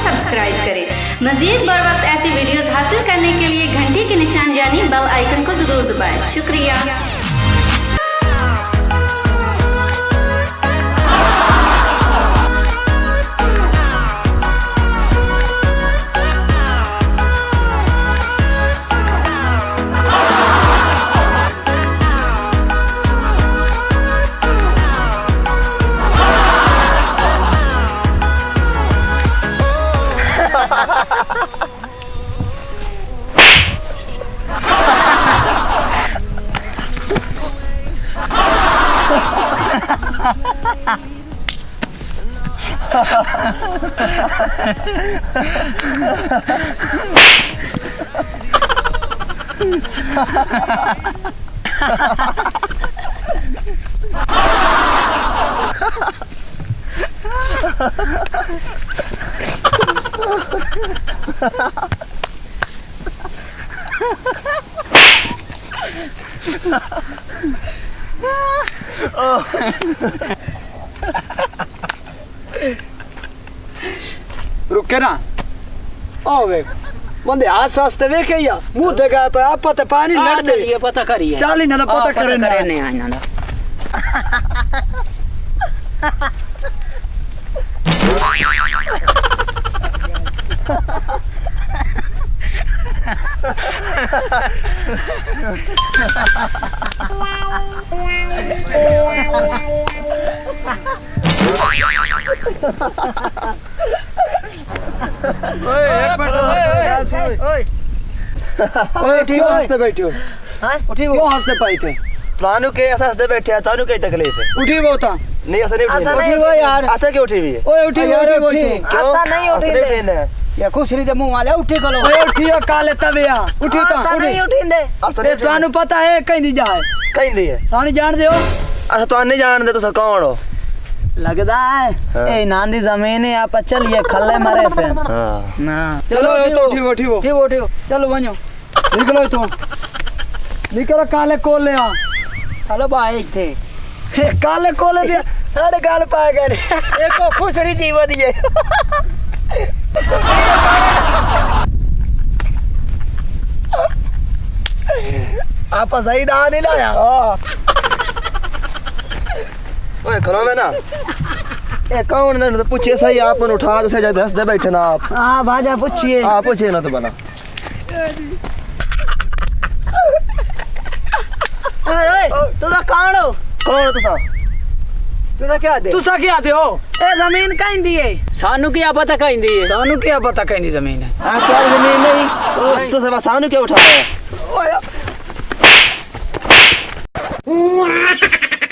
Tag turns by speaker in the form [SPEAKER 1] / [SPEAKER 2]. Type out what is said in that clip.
[SPEAKER 1] Subscribe करें। मज़ीद बर वक्त ऐसी वीडियोस हासिल करने के लिए घंटी के निशान यानी बेल आइकन को ज़रूर दबाएं। शुक्रिया।
[SPEAKER 2] रुके ना आओ वे बंदे हाथ वास्ते वे के या मुंह देखा पे आप पता पानी लड़ दे
[SPEAKER 3] ये पता करिए
[SPEAKER 2] चाली ना पता करे
[SPEAKER 3] नहीं आना ना
[SPEAKER 2] ठीक हंसते बैठे हो उठी क्यों हंसते पाई थे
[SPEAKER 3] तानू के ऐसा हंसते बैठे हैं तानू के तकलीफ है
[SPEAKER 2] उठी वो था
[SPEAKER 3] नहीं ऐसा नहीं
[SPEAKER 2] उठी वो यार
[SPEAKER 3] ऐसा क्यों उठी हुई है
[SPEAKER 2] ओए उठी उठी
[SPEAKER 3] ऐसा नहीं उठी दे
[SPEAKER 2] या खुश रही मुंह वाले उठी करो ओए उठी काले तवे आ उठी ता
[SPEAKER 3] नहीं उठी दे
[SPEAKER 2] ए तानू पता है कहीं नहीं जाए
[SPEAKER 3] कहीं नहीं है
[SPEAKER 2] सानी जान दे हो
[SPEAKER 3] अच्छा तो नहीं जान दे तो कौन हो
[SPEAKER 2] लगदा है ए नांदी जमीन है आप चलिए खल्ले मरे पे
[SPEAKER 3] हां
[SPEAKER 2] ना चलो तो उठी उठी चलो वणो निकलो तो निकलो काले कोले आ हेलो भाई थे काले कोले दे साडे गाल पा गए एको खुशरी जीवन दिए आप सही दा नहीं लाया
[SPEAKER 3] ओए खलो में ना ए कौन ने तो पूछे सही आप उठा तो सही दस दे बैठे ना आप
[SPEAKER 2] हां भाजा पूछिए
[SPEAKER 3] हां पूछिए ना तो बना
[SPEAKER 2] ओए तुदा कौन हो
[SPEAKER 3] कौन तुसा तुसा क्या दे
[SPEAKER 2] तुसा क्या दे हो ए जमीन कहीं दी है
[SPEAKER 3] सानू क्या पता कहीं दी है
[SPEAKER 2] सानू क्या पता कहीं दी जमीन है
[SPEAKER 3] हां क्या जमीन नहीं तो सब सानू क्या उठाया
[SPEAKER 2] ओए